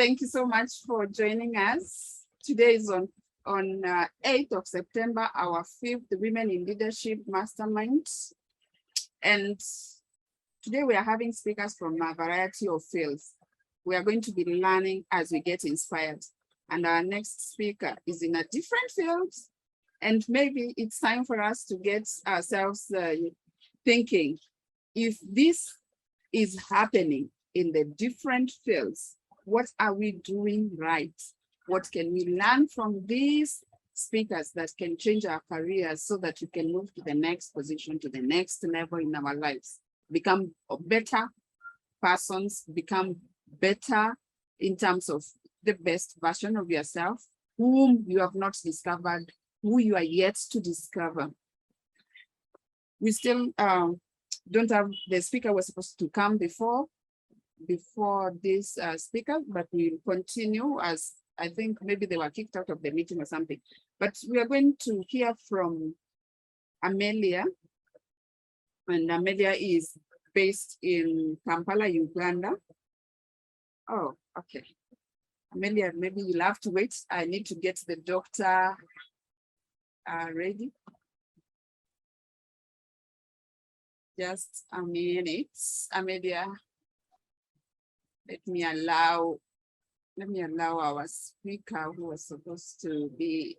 Thank you so much for joining us. Today is on 8th of September, our 5th Women in Leadership Mastermind. And today we are having speakers from a variety of fields. We are going to be learning as we get inspired. And our next speaker is in a different field. And maybe it's time for us to get ourselves thinking, if this is happening in the different fields, what are we doing right? What can we learn from these speakers that can change our careers so that we can move to the next position, to the next level in our lives, become better persons, become better in terms of the best version of yourself, whom you have not discovered, who you are yet to discover. We still don't have, the speaker was supposed to come before this speaker, but we'll continue as I think maybe they were kicked out of the meeting or something. But we are going to hear from Amelia, and Amelia is based in Kampala, Uganda. Oh, okay. Amelia, maybe you'll have to wait. I need to get the doctor ready. Just a minute, Amelia. Let me allow our speaker who was supposed to be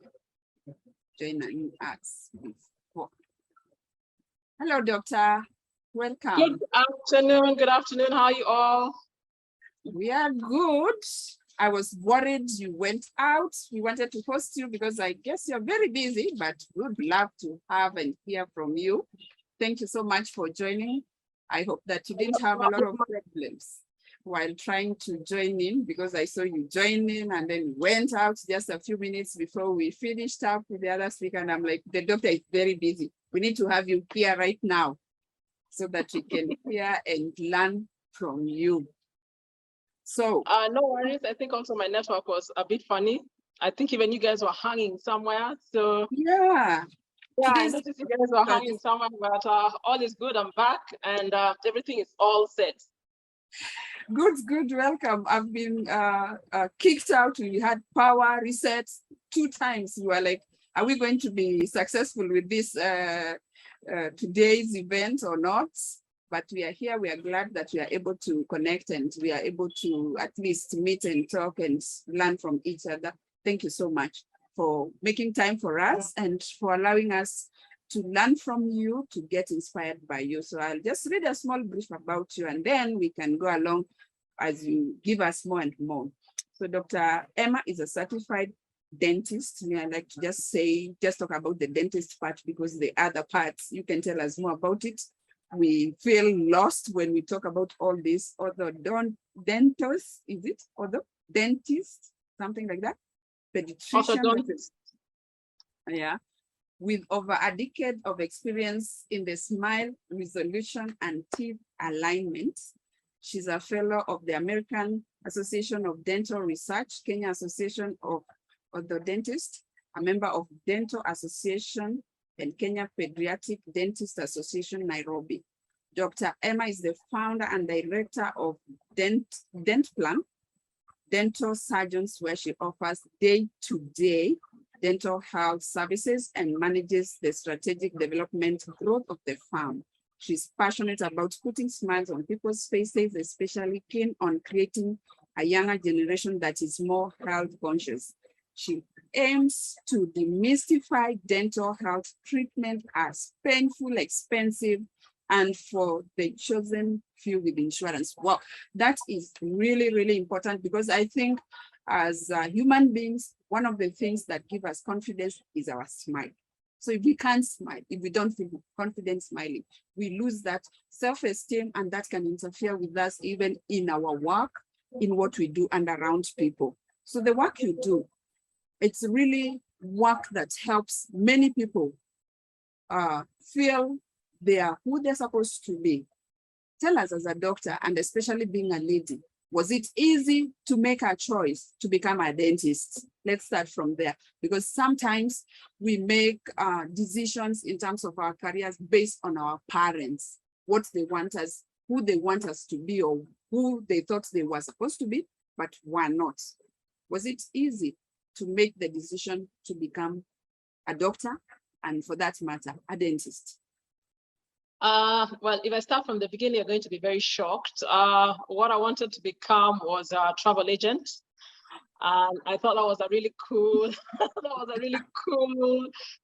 joining us before. Hello, doctor. Welcome. Good afternoon. How are you all? We are good. I was worried you went out. We wanted to host you because I guess you're very busy, but would love to have and hear from you. Thank you so much for joining. I hope that you didn't have a lot of problems while trying to join in, because I saw you join in and then went out just a few minutes before we finished up with the other speaker. And I'm like, the doctor is very busy. We need to have you here right now so that we can hear and learn from you. So no worries. I think also my network was a bit funny. I think even you guys were hanging somewhere. So yeah, I noticed you guys were hanging somewhere, but all is good. I'm back and everything is all set. Good, welcome. I've been kicked out. We had power resets 2 times. We were like, are we going to be successful with this today's event or not? But we are here. We are glad that we are able to connect and we are able to at least meet and talk and learn from each other. Thank you so much for making time for us and for allowing us to learn from you, to get inspired by you. So I'll just read a small brief about you and then we can go along as you give us more and more. So Dr. Emma is a certified dentist. I like to just talk about the dentist part because the other parts, you can tell us more about it. We feel lost when we talk about all this, orthodontist, is it? Dentist, something like that? Pediatrician. Orthodontist. Yeah. With over a decade of experience in the smile resolution and teeth alignment. She's a fellow of the American Association of Dental Research, Kenya Association of Orthodontics, a member of Dental Association and Kenya Pediatric Dentist Association, Nairobi. Dr. Emma is the founder and director of DentPlan, dental surgeons, where she offers day-to-day dental health services and manages the strategic development growth of the firm. She's passionate about putting smiles on people's faces, especially keen on creating a younger generation that is more health conscious. She aims to demystify dental health treatment as painful, expensive, and for the chosen few with insurance. Well, that is really, really important because I think as human beings, one of the things that give us confidence is our smile. So if we can't smile, if we don't feel confident smiling, we lose that self-esteem and that can interfere with us even in our work, in what we do and around people. So the work you do, it's really work that helps many people feel they are who they're supposed to be. Tell us as a doctor, and especially being a lady, was it easy to make a choice to become a dentist? Let's start from there, because sometimes we make decisions in terms of our careers based on our parents, what they want us, who they want us to be, or who they thought they were supposed to be, but were not. Was it easy to make the decision to become a doctor and, for that matter, a dentist? Well, if I start from the beginning, you're going to be very shocked. What I wanted to become was a travel agent. I thought that was a really cool,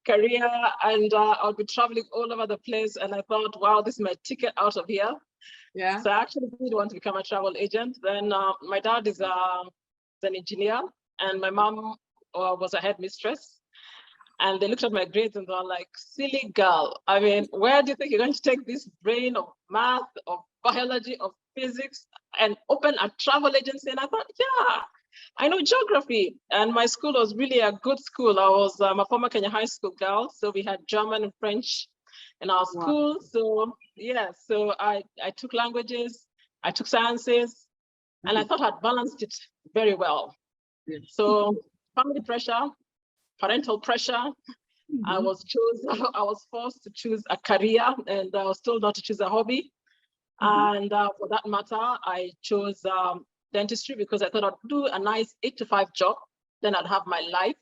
career, and I would be traveling all over the place. And I thought, wow, this is my ticket out of here. Yeah. So I actually did want to become a travel agent. Then my dad is an engineer, and my mom was a headmistress. And they looked at my grades and they were like, silly girl. I mean, where do you think you're going to take this brain of math, of biology, of physics, and open a travel agency? And I thought, yeah, I know geography. And my school was really a good school. I was a former Kenya high school girl. So we had German and French in our school. Wow. So yeah, so I took languages, I took sciences, and I thought I'd balanced it very well. So family pressure, parental pressure. I was forced to choose a career, and I was told not to choose a hobby. And for that matter, I chose dentistry because I thought I'd do a nice 8-to-5 job. Then I'd have my life.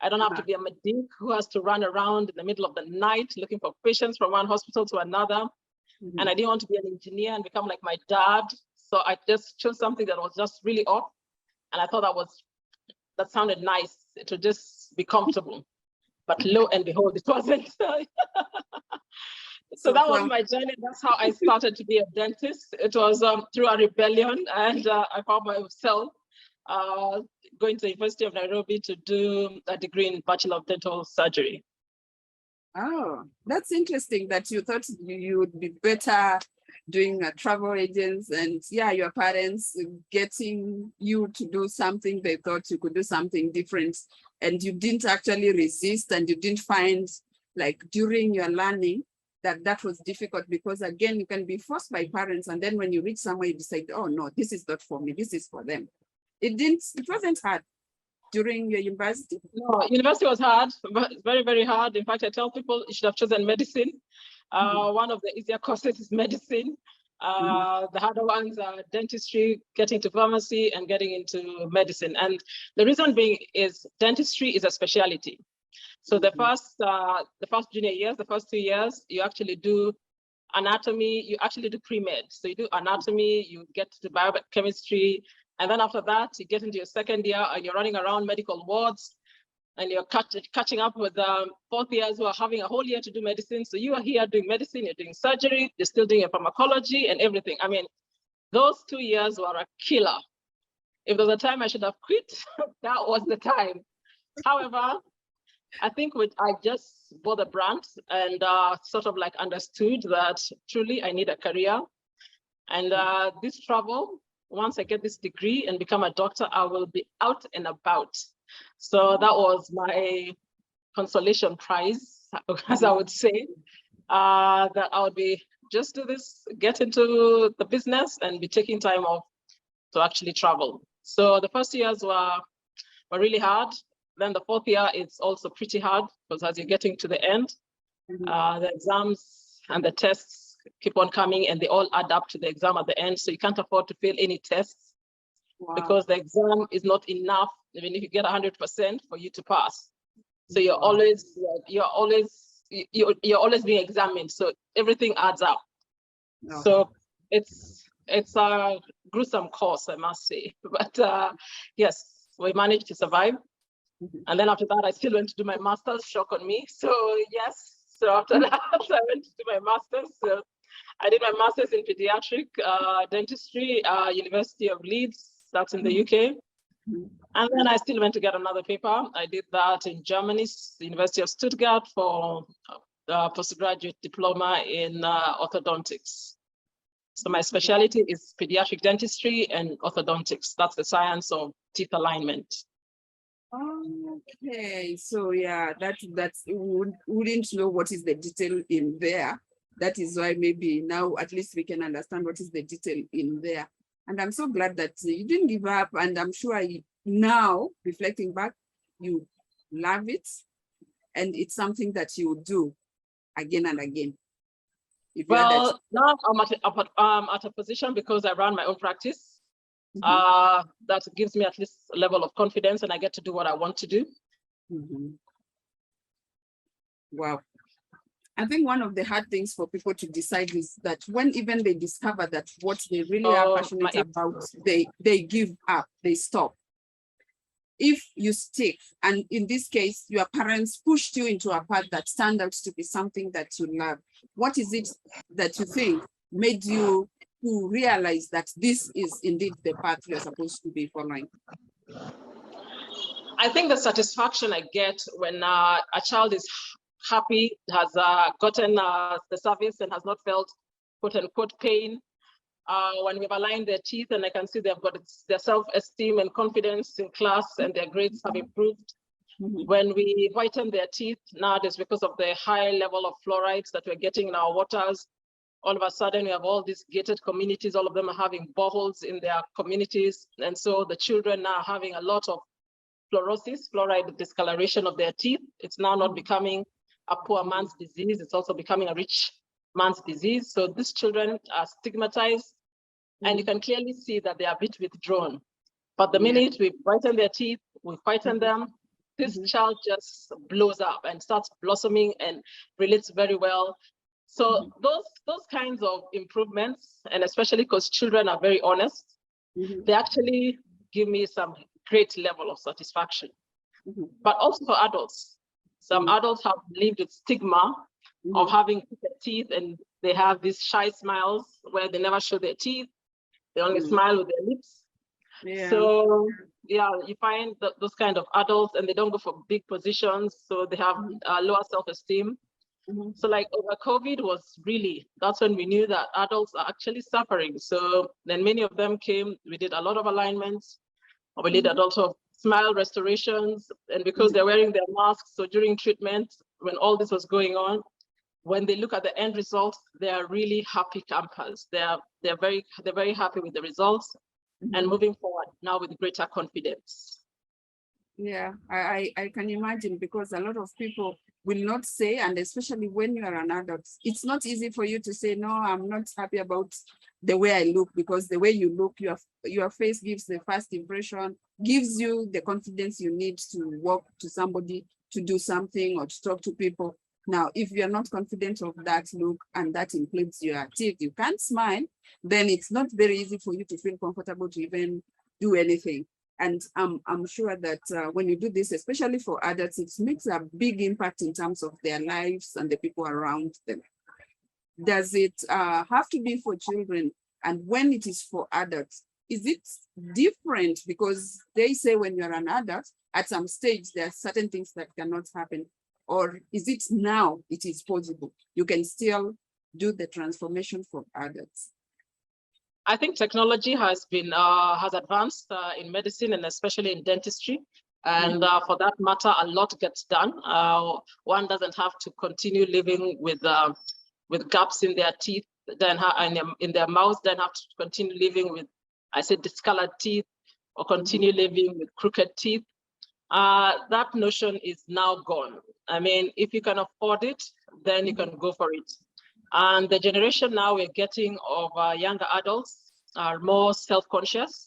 I don't have to be a medic who has to run around in the middle of the night looking for patients from one hospital to another. And I didn't want to be an engineer and become like my dad. So I just chose something that was just really off. And I thought that sounded nice. It would just be comfortable. But lo and behold, it wasn't. So that was my journey. That's how I started to be a dentist. It was through a rebellion, and I found myself going to the University of Nairobi to do a degree in Bachelor of Dental Surgery. Oh, that's interesting that you thought you would be better doing a travel agents, and yeah, your parents getting you to do something, they thought you could do something different, and you didn't actually resist, and you didn't find, like, during your learning that was difficult, because again, you can be forced by parents, and then when you reach somewhere, you decide, oh no, this is not for me, this is for them. It wasn't hard during your university? No, university was hard, but very, very hard. In fact, I tell people you should have chosen medicine. One of the easier courses is medicine. The harder ones are dentistry, getting to pharmacy, and getting into medicine. And the reason being is dentistry is a specialty. So the first junior years, the first 2 years, you actually do anatomy, you actually do pre-med. So you do anatomy, you get to biochemistry, and then after that, you get into your second year and you're running around medical wards, and you're catching up with fourth years who are having a whole year to do medicine. So you are here doing medicine, you're doing surgery, you're still doing your pharmacology and everything. I mean, those 2 years were a killer. If there was a time I should have quit, that was the time. However, I think I just bought the brand and sort of like understood that truly I need a career. And this travel, once I get this degree and become a doctor, I will be out and about. So that was my consolation prize, as I would say, that I would be just do this, get into the business and be taking time off to actually travel. So the first years were really hard. Then the fourth year, it's also pretty hard because as you're getting to the end, the exams and the tests keep on coming and they all add up to the exam at the end. So you can't afford to fail any tests because the exam is not enough, even if you get 100% for you to pass. So you're always being examined. So everything adds up. So it's a gruesome course, I must say. But yes, we managed to survive. And then after that, I still went to do my master's, shock on me. So yes, so after that, I went to do my master's. So I did my master's in pediatric dentistry, University of Leeds, that's in the UK. And then I still went to get another paper. I did that in Germany, the University of Stuttgart, for postgraduate diploma in orthodontics. So my specialty is pediatric dentistry and orthodontics. That's the science of teeth alignment. Okay, so yeah, that's wouldn't know what is the detail in there. That is why maybe now at least we can understand what is the detail in there. And I'm so glad that you didn't give up. And I'm sure now, reflecting back, you love it. And it's something that you do again and again. Well, now I'm at a position because I run my own practice. That gives me at least a level of confidence, and I get to do what I want to do. Wow. I think one of the hard things for people to decide is that when even they discover that what they really are passionate about, they give up, they stop. If you stick, and in this case, your parents pushed you into a path that turned out to be something that you love, what is it that you think made you to realize that this is indeed the path you're supposed to be following? I think the satisfaction I get when a child is happy, has gotten the service and has not felt quote unquote pain. When we've aligned their teeth and I can see they've got their self-esteem and confidence in class and their grades have improved. When we whiten their teeth nowadays because of the high level of fluorides that we're getting in our waters, all of a sudden we have all these gated communities, all of them are having boreholes in their communities. And so the children now are having a lot of fluorosis, fluoride discoloration of their teeth. It's now not becoming a poor man's disease, it's also becoming a rich man's disease. So these children are stigmatized and you can clearly see that they are a bit withdrawn. But the minute we whiten their teeth, we whiten them, this child just blows up and starts blossoming and relates very well. So those kinds of improvements, and especially because children are very honest, they actually give me some great level of satisfaction. But also for adults, some adults have lived with stigma of having crooked teeth and they have these shy smiles where they never show their teeth. They only smile with their lips. So yeah, you find that those kind of adults and they don't go for big positions. So they have lower self-esteem. So like over COVID was really, that's when we knew that adults are actually suffering. So then many of them came, we did a lot of alignments, we did a lot of smile restorations, and because they're wearing their masks, so during treatment, when all this was going on, when they look at the end result, they are really happy campers. They're very happy with the results and moving forward now with greater confidence. Yeah, I can imagine, because a lot of people will not say, and especially when you are an adult, it's not easy for you to say, no, I'm not happy about the way I look, because the way you look, your face gives the first impression, gives you the confidence you need to walk to somebody, to do something or to talk to people. Now, if you're not confident of that look, and that includes your teeth, you can't smile, then it's not very easy for you to feel comfortable to even do anything. And I'm sure that when you do this, especially for adults, it makes a big impact in terms of their lives and the people around them. Does it have to be for children? And when it is for adults, is it different? Because they say when you're an adult, at some stage, there are certain things that cannot happen. Or is it now it is possible? You can still do the transformation for adults. I think technology has been has advanced in medicine and especially in dentistry. And for that matter, a lot gets done. One doesn't have to continue living with gaps in their teeth, then in their mouth, then have to continue living with, I said, discolored teeth, or continue living with crooked teeth. That notion is now gone. I mean, if you can afford it, then you can go for it. And the generation now we're getting of younger adults are more self-conscious.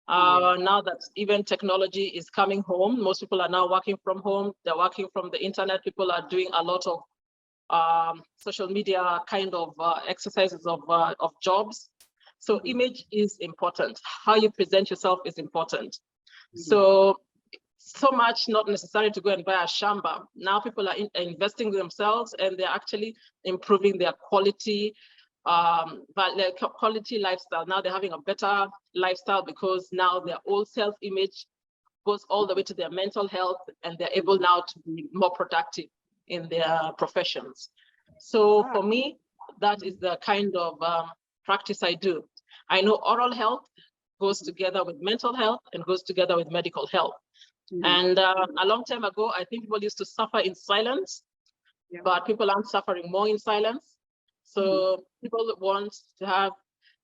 Now that even technology is coming home, most people are now working from home. They're working from the internet. People are doing a lot of social media kind of exercises of jobs. So image is important. How you present yourself is important. So much not necessary to go and buy a shamba. Now people are investing in themselves and they're actually improving their quality, quality lifestyle. Now they're having a better lifestyle because now their old self-image goes all the way to their mental health, and they're able now to be more productive in their professions. So for me, that is the kind of practice I do. I know oral health goes together with mental health and goes together with medical health. And a long time ago, I think people used to suffer in silence, but people aren't suffering more in silence. So people that want to have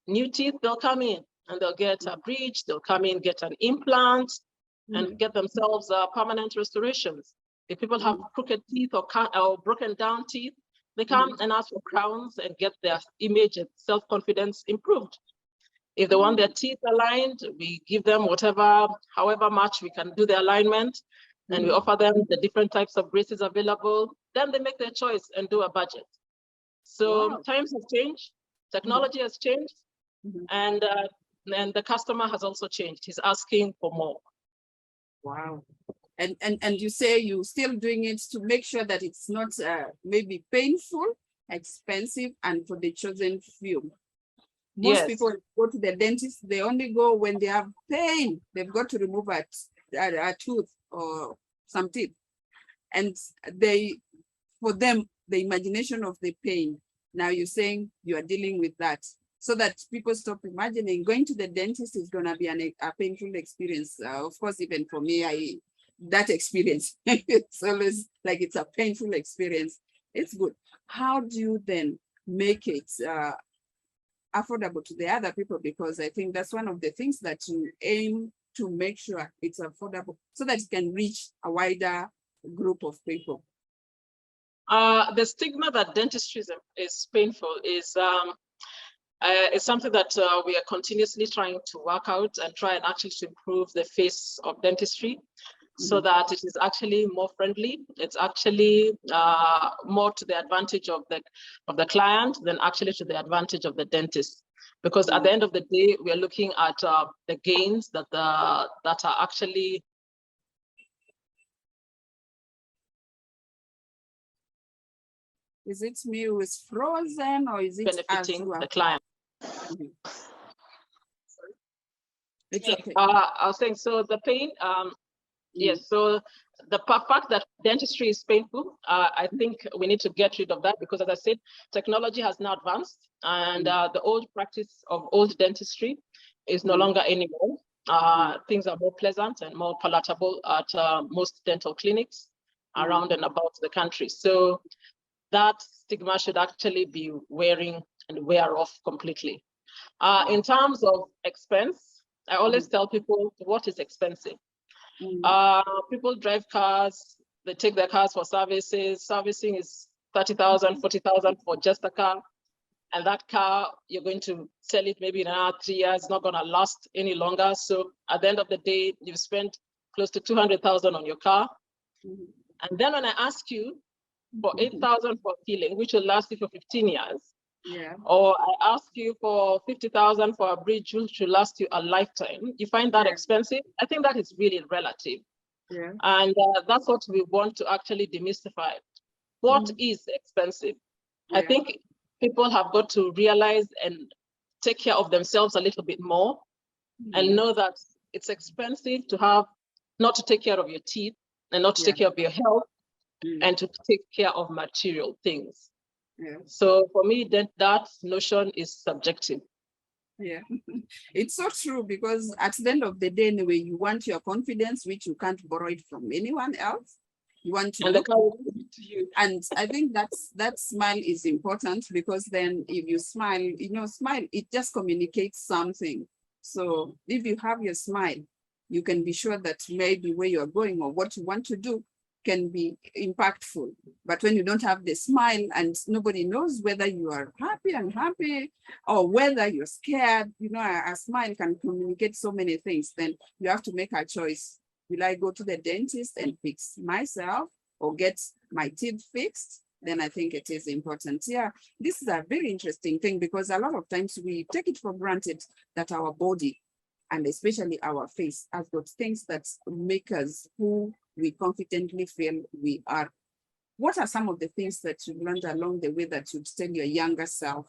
new teeth, they'll come in and they'll get a bridge, they'll come in, get an implant, and get themselves permanent restorations. If people have crooked teeth or broken down teeth, they come and ask for crowns and get their image and self-confidence improved. If they want their teeth aligned, we give them however much we can do the alignment, and we offer them the different types of braces available. Then they make their choice and do a budget. So times have changed, technology has changed, and the customer has also changed. He's asking for more. Wow. And you say you're still doing it to make sure that it's not maybe painful, expensive, and for the chosen few. Most people go to the dentist, they only go when they have pain. They've got to remove a tooth or some teeth. And for them, the imagination of the pain. Now you're saying you are dealing with that, so that people stop imagining going to the dentist is going to be a painful experience. Of course, even for me, that experience, it's always like it's a painful experience. It's good. How do you then make it affordable to the other people? Because I think that's one of the things that you aim to make sure it's affordable so that it can reach a wider group of people. The stigma that dentistry is painful is something that we are continuously trying to work out and try and actually to improve the face of dentistry so that it is actually more friendly. It's actually more to the advantage of the client than actually to the advantage of the dentist. Because at the end of the day, we are looking at the gains that are actually Is it me who is frozen, or is it benefiting the client? It's okay. I was saying, so the pain, yes, so the fact that dentistry is painful, I think we need to get rid of that, because as I said, technology has now advanced, and the old practice of old dentistry is no longer anymore. Things are more pleasant and more palatable at most dental clinics around and about the country. So that stigma should actually be wear off completely. In terms of expense, I always tell people what is expensive. People drive cars, they take their cars for services. Servicing is 30,000, 40,000 for just a car. And that car, you're going to sell it maybe in another 3 years, it's not gonna last any longer. So at the end of the day, you've spent close to 200,000 on your car. And then when I ask you for 8,000 for filling, which will last you for 15 years, or I ask you for 50,000 for a bridge, which will last you a lifetime, you find that expensive? I think that is really relative. And that's what we want to actually demystify. What is expensive? I think people have got to realize and take care of themselves a little bit more and know that it's expensive to have, not to take care of your teeth and not to take care of your health and to take care of material things. So for me, that notion is subjective. It's so true, because at the end of the day, anyway, you want your confidence, which you can't borrow it from anyone else. You want to look to you. And I think that smile is important, because then if you smile, smile, it just communicates something. So if you have your smile, you can be sure that maybe where you're going or what you want to do can be impactful. But when you don't have the smile and nobody knows whether you are happy or whether you're scared, a smile can communicate so many things. Then you have to make a choice. Will I go to the dentist and fix myself or get my teeth fixed? Then I think it is important. This is a very interesting thing, because a lot of times we take it for granted that our body, and especially our face, has got things that make us who we confidently feel we are. What are some of the things that you learned along the way that you'd tell your younger self?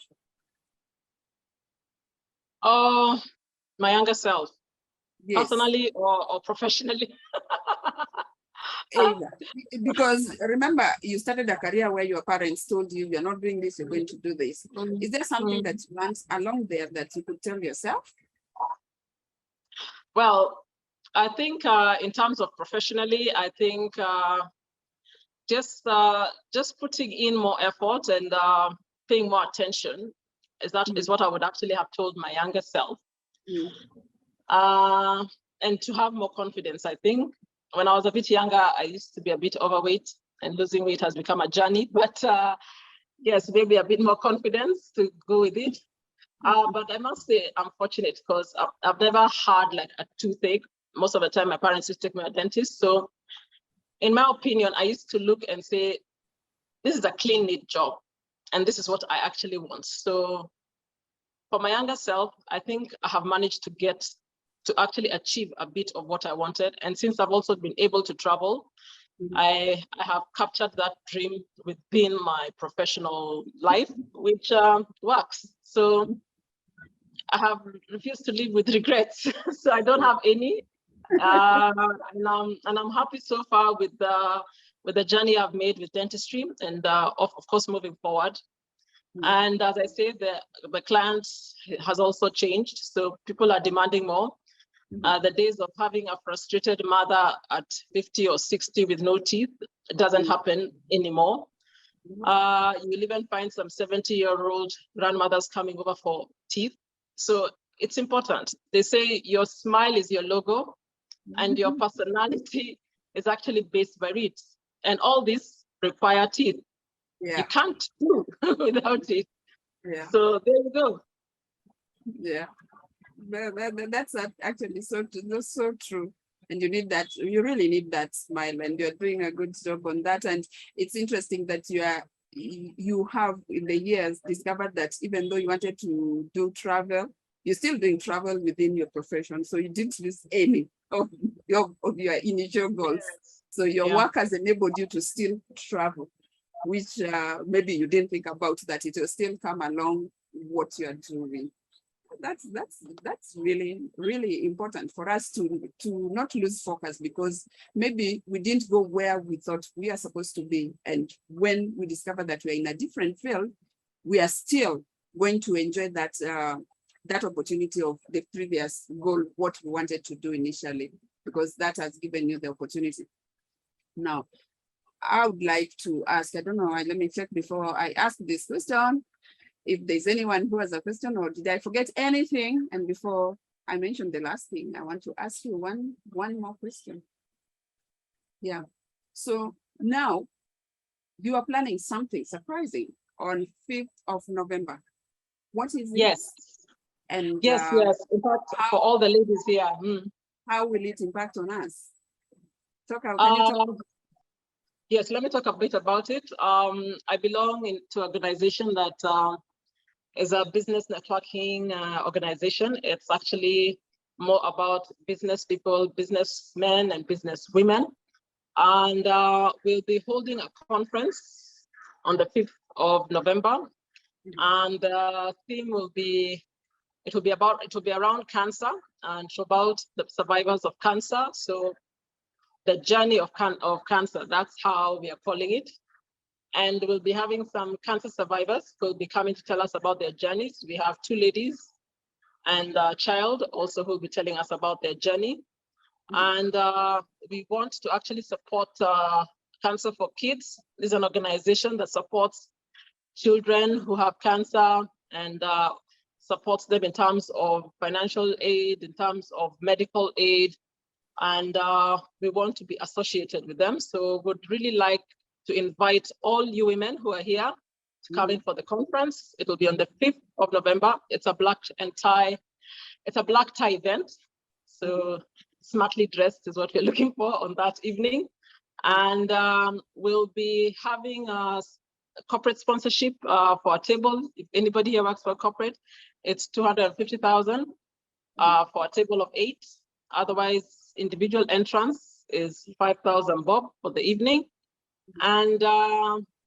Oh, my younger self, personally or professionally? Either. Because remember, you started a career where your parents told you, you're not doing this, you're going to do this. Is there something that you learned along there that you could tell yourself? Well, I think in terms of professionally, I think just putting in more effort and paying more attention is what I would actually have told my younger self. And to have more confidence. I think when I was a bit younger, I used to be a bit overweight, and losing weight has become a journey. But yes, maybe a bit more confidence to go with it. But I must say I'm fortunate because I've never had like a toothache. Most of the time, my parents used to take me to a dentist. So in my opinion, I used to look and say, this is a clean, neat job. And this is what I actually want. So for my younger self, I think I have managed to actually achieve a bit of what I wanted. And since I've also been able to travel, I have captured that dream within my professional life, which works. So I have refused to live with regrets. So I don't have any. And I'm happy so far with the journey I've made with dentistry, and of course moving forward. And as I say, the client has also changed. So people are demanding more. The days of having a frustrated mother at 50 or 60 with no teeth doesn't happen anymore. You'll even find some 70-year-old grandmothers coming over for teeth. So it's important. They say your smile is your logo and your personality is actually based by it. And all this require teeth. Yeah. You can't do without it. Yeah. So there you go. Yeah. That's actually that's so true. And you need that, you really need that smile, and you're doing a good job on that. And it's interesting that you have in the years discovered that even though you wanted to do travel, you're still doing travel within your profession. So you didn't lose any of your initial goals. Yes. So your work has enabled you to still travel, which maybe you didn't think about, that it will still come along what you're doing. That's really, really important for us to not lose focus, because maybe we didn't go where we thought we are supposed to be. And when we discover that we're in a different field, we are still going to enjoy that that opportunity of the previous goal, what we wanted to do initially, because that has given you the opportunity. Now, I would like to ask, I don't know, let me check before I ask this question, if there's anyone who has a question, or did I forget anything? And before I mention the last thing, I want to ask you one more question. Yeah. So now you are planning something surprising on 5th of November. What is it? Yes. And yes. In fact, for all the ladies here. How will it impact on us? Can you talk? Yes, let me talk a bit about it. I belong to an organization that is a business networking organization. It's actually more about business people, businessmen and businesswomen. And we'll be holding a conference on the 5th of November. And the theme will be, it will be around cancer and about the survivors of cancer. So the journey of cancer, that's how we are calling it. And we'll be having some cancer survivors who will be coming to tell us about their journeys. We have 2 ladies and a child also who will be telling us about their journey. And we want to actually support Cancer for Kids. This is an organization that supports children who have cancer and supports them in terms of financial aid, in terms of medical aid, and we want to be associated with them. So would really like to invite all you women who are here to come in for the conference. It will be on the 5th of November. It's a black tie event. So smartly dressed is what we're looking for on that evening. And we'll be having a corporate sponsorship for a table. If anybody here works for a corporate, it's 250,000 for a table of 8. Otherwise, individual entrance is 5,000 bob for the evening. And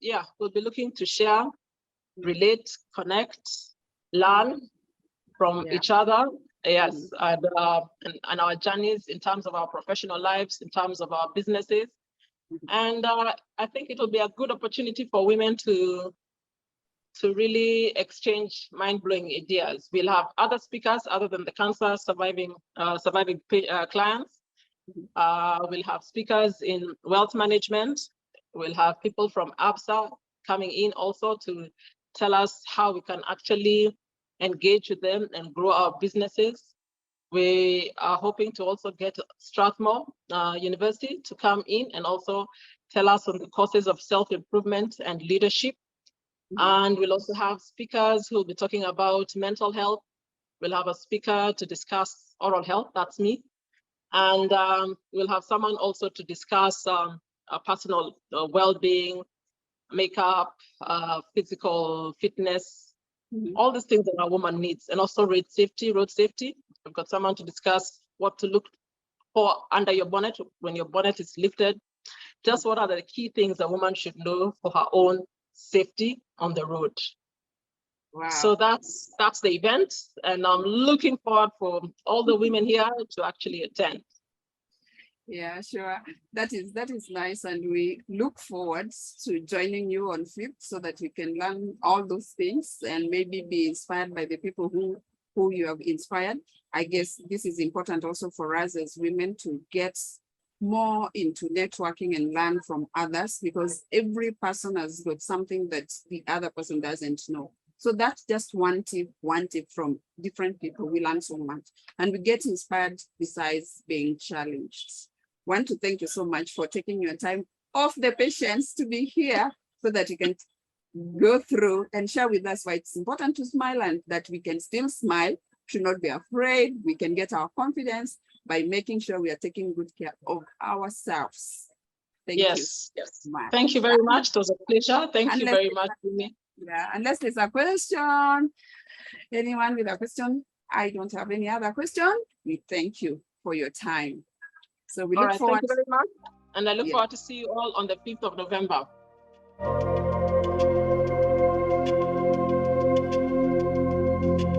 yeah, we'll be looking to share, relate, connect, learn from each other. Yes, and our journeys in terms of our professional lives, in terms of our businesses. And I think it will be a good opportunity for women to really exchange mind-blowing ideas. We'll have other speakers other than the cancer surviving clients. We'll have speakers in wealth management. We'll have people from ABSA coming in also to tell us how we can actually engage with them and grow our businesses. We are hoping to also get Strathmore University to come in and also tell us on the courses of self-improvement and leadership. And we'll also have speakers who will be talking about mental health. We'll have a speaker to discuss oral health, that's me. And we'll have someone also to discuss personal well-being, makeup, physical fitness, all these things that a woman needs, and also road safety. We've got someone to discuss what to look for under your bonnet when your bonnet is lifted. Just what are the key things a woman should know for her own safety on the road. Wow. So that's the event, and I'm looking forward for all the women here to actually attend. Yeah, sure. That is nice, and we look forward to joining you on 5th so that we can learn all those things and maybe be inspired by the people who you have inspired. I guess this is important also for us as women to get more into networking and learn from others, because every person has got something that the other person doesn't know. So that's just one tip from different people. We learn so much and we get inspired besides being challenged. Want to thank you so much for taking your time off the patients to be here so that you can go through and share with us why it's important to smile, and that we can still smile, should not be afraid. We can get our confidence by making sure we are taking good care of ourselves. Thank you. Yes. Thank you very much. It was a pleasure. Thank you very much, Winnie. Yeah, unless there's a question, anyone with a question? I don't have any other question. We thank you for your time. So we look forward. Thank you very much. And I look forward to see you all on the 5th of November.